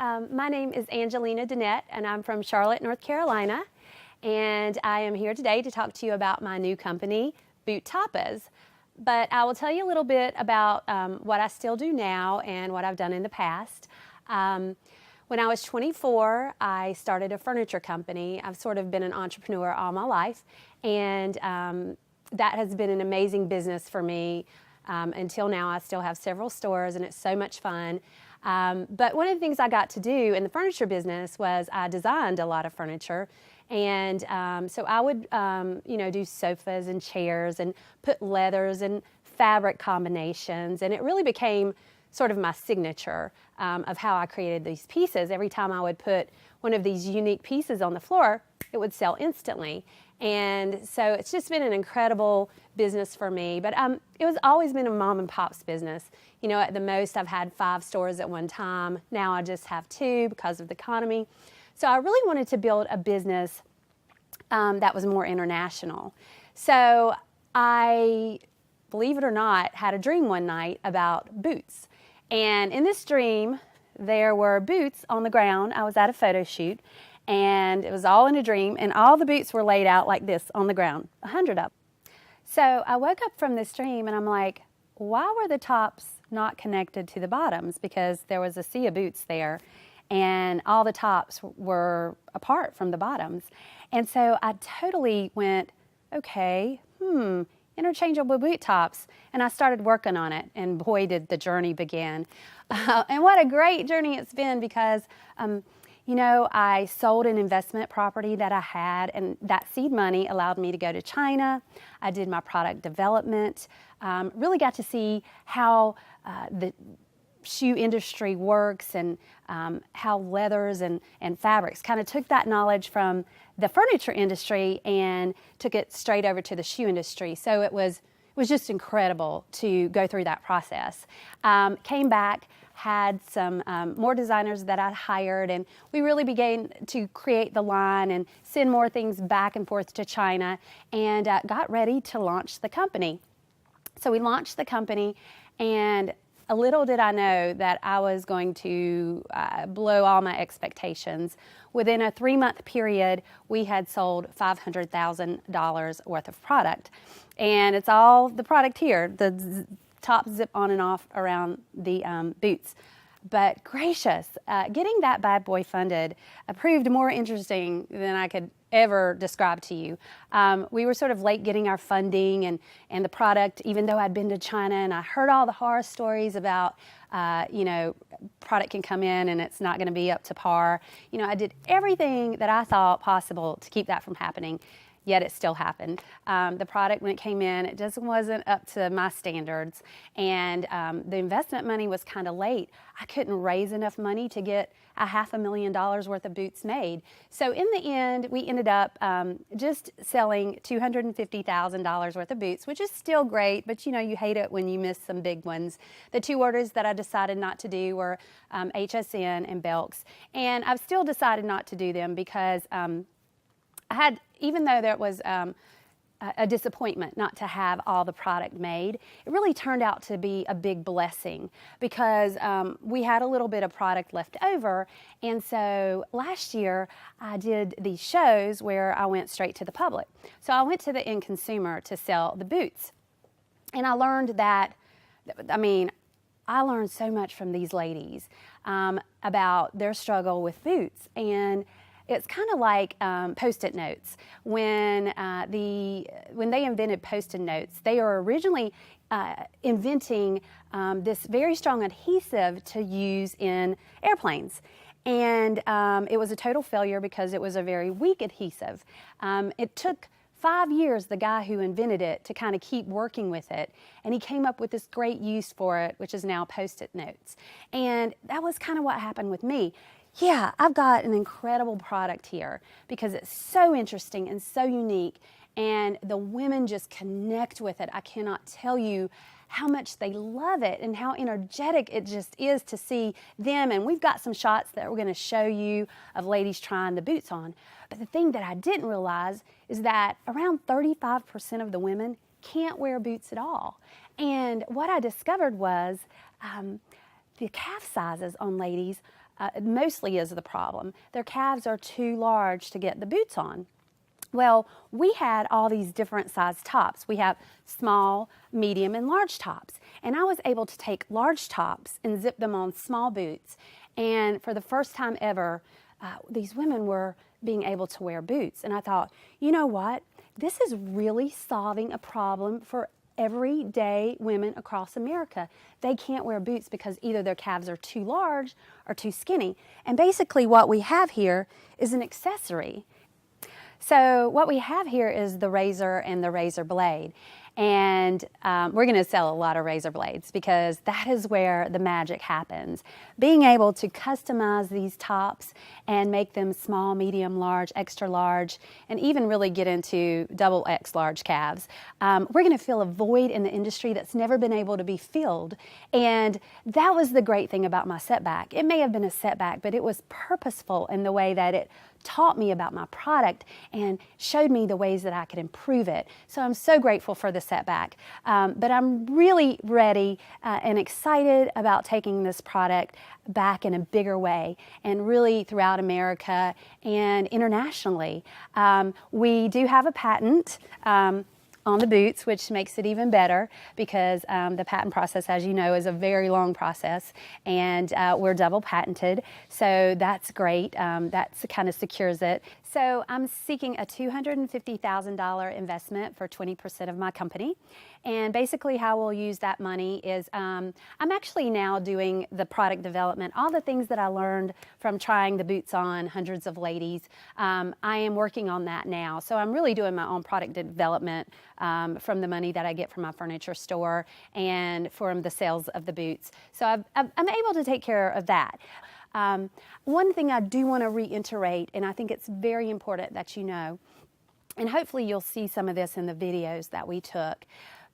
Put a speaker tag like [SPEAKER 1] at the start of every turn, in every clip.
[SPEAKER 1] My name is Angelina Dennett, and I'm from Charlotte, North Carolina. And I am here today to talk to you about my new company, Boot Tapas. But I will tell you a little bit about what I still do now and what I've done in the past. When I was 24, I started a furniture company. I've sort of been an entrepreneur all my life, and that has been an amazing business for me. Until now, I still have several stores, and it's so much fun. But one of the things I got to do in the furniture business was I designed a lot of furniture. And so I would, do sofas and chairs and put leathers and fabric combinations. And it really became sort of my signature of how I created these pieces. Every time I would put one of these unique pieces on the floor, it would sell instantly. And so it's just been an incredible business for me. But it was always been a mom and pop's business. You know, at the most I've had 5 stores at one time. Now I just have 2 because of the economy. So I really wanted to build a business that was more international. So I, believe it or not, had a dream one night about boots. And in this dream, there were boots on the ground. I was at a photo shoot, and it was all in a dream, and all the boots were laid out like this on the ground, 100 of them. So I woke up from this dream, and I'm like, why were the tops not connected to the bottoms? Because there was a sea of boots there, and all the tops were apart from the bottoms. And so I totally went, okay, interchangeable boot tops. And I started working on it, and boy, did the journey begin. And what a great journey it's been, because I sold an investment property that I had, and that seed money allowed me to go to China. I did my product development, really got to see how the shoe industry works, and how leathers and fabrics, kind of took that knowledge from the furniture industry and took it straight over to the shoe industry. So it was just incredible to go through that process. Came back, had some more designers that I'd hired, and we really began to create the line and send more things back and forth to China, and got ready to launch the company. So we launched the company, and little did I know that I was going to blow all my expectations. Within a 3-month period, we had sold $500,000 worth of product. And it's all the product here, the top zip on and off around the boots. But gracious, getting that bad boy funded proved more interesting than I could ever describe to you. We were sort of late getting our funding and the product, even though I'd been to China and I heard all the horror stories about, product can come in and it's not going to be up to par. I did everything that I thought possible to keep that from happening. Yet it still happened. The product, when it came in, it just wasn't up to my standards. And the investment money was kind of late. I couldn't raise enough money to get $500,000 worth of boots made. So in the end, we ended up just selling $250,000 worth of boots, which is still great, but you hate it when you miss some big ones. The 2 orders that I decided not to do were HSN and Belk's. And I've still decided not to do them because even though there was a disappointment not to have all the product made, it really turned out to be a big blessing, because we had a little bit of product left over. And so last year I did these shows where I went straight to the public. So I went to the end consumer to sell the boots. And I learned I learned so much from these ladies about their struggle with boots. And it's kind of like Post-it notes. When they invented Post-it notes, they were originally inventing this very strong adhesive to use in airplanes. And it was a total failure because it was a very weak adhesive. It took 5 years, the guy who invented it, to kind of keep working with it. And he came up with this great use for it, which is now Post-it notes. And that was kind of what happened with me. Yeah, I've got an incredible product here because it's so interesting and so unique, and the women just connect with it. I cannot tell you how much they love it and how energetic it just is to see them. And we've got some shots that we're going to show you of ladies trying the boots on. But the thing that I didn't realize is that around 35% of the women can't wear boots at all. And what I discovered was the calf sizes on ladies mostly is the problem. Their calves are too large to get the boots on. Well, we had all these different size tops. We have small, medium, and large tops. And I was able to take large tops and zip them on small boots. And for the first time ever, these women were being able to wear boots. And I thought, you know what? This is really solving a problem for everyday women across America. They can't wear boots because either their calves are too large or too skinny. And basically what we have here is an accessory. So what we have here is the razor and the razor blade. And we're going to sell a lot of razor blades because that is where the magic happens. Being able to customize these tops and make them small, medium, large, extra large, and even really get into double X large calves. We're going to fill a void in the industry that's never been able to be filled. And that was the great thing about my setback. It may have been a setback, but it was purposeful in the way that it taught me about my product and showed me the ways that I could improve it. So I'm so grateful for the setback. But I'm really ready and excited about taking this product back in a bigger way and really throughout America and internationally. We do have a patent on the boots, which makes it even better because the patent process, as you know, is a very long process, and we're double patented, so that's great. That kind of secures it. So I'm seeking a $250,000 investment for 20% of my company, and basically how we'll use that money is I'm actually now doing the product development, all the things that I learned from trying the boots on hundreds of ladies. I am working on that now, so I'm really doing my own product development from the money that I get from my furniture store and from the sales of the boots. So I'm able to take care of that. One thing I do want to reiterate, and I think it's very important that you know, and hopefully you'll see some of this in the videos that we took,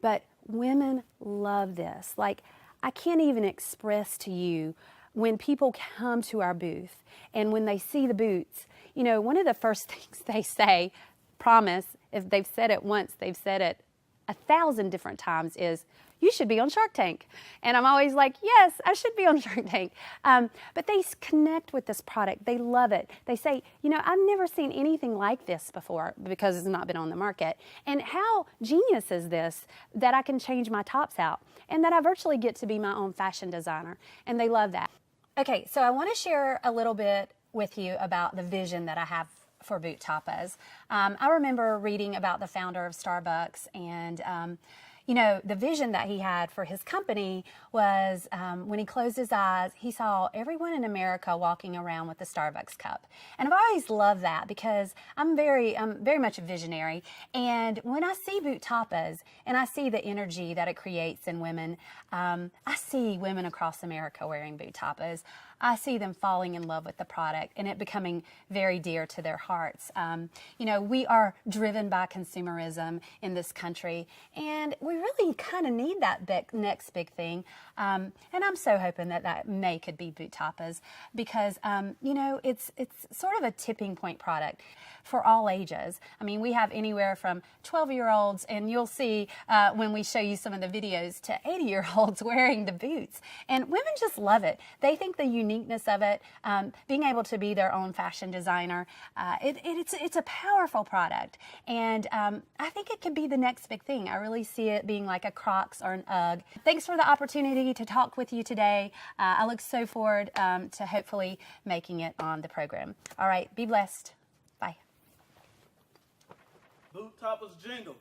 [SPEAKER 1] but women love this. Like, I can't even express to you when people come to our booth and when they see the boots, you know, one of the first things they say, promise, if they've said it once, they've said it 1,000 different times, is, you should be on Shark Tank. And I'm always like, yes, I should be on Shark Tank. But they connect with this product. They love it. They say, you know, I've never seen anything like this before because it's not been on the market. And how genius is this that I can change my tops out and that I virtually get to be my own fashion designer. And they love that. Okay, so I want to share a little bit with you about the vision that I have for Boot Tapas. I remember reading about the founder of Starbucks, and you know, the vision that he had for his company was when he closed his eyes, he saw everyone in America walking around with the Starbucks cup. And I've always loved that because I'm very much a visionary. And when I see Boot Tapas and I see the energy that it creates in women, I see women across America wearing Boot Tapas. I see them falling in love with the product and it becoming very dear to their hearts. You know, we are driven by consumerism in this country, and we really kind of need that next big thing. And I'm so hoping that could be Boot Tapas because, you know, it's sort of a tipping point product for all ages. I mean, we have anywhere from 12-year-olds, and you'll see when we show you some of the videos, to 80-year-olds wearing the boots. And women just love it. They think the uniqueness of it, being able to be their own fashion designer, it's a powerful product. And I think it could be the next big thing. I really see it being like a Crocs or an UGG. Thanks for the opportunity to talk with you today. I look so forward to hopefully making it on the program. All right, be blessed. Bye.
[SPEAKER 2] Boot Tapas jingle.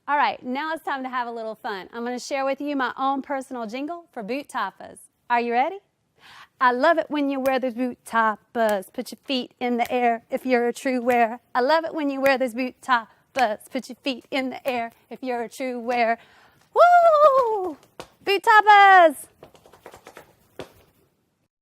[SPEAKER 1] All right, now it's time to have a little fun. I'm going to share with you my own personal jingle for Boot Tapas. Are you ready? I love it when you wear those Boot Tapas. Put your feet in the air if you're a true wearer. I love it when you wear those Boot Tapas. Put your feet in the air if you're a true wearer. Woo! Boot Tapas!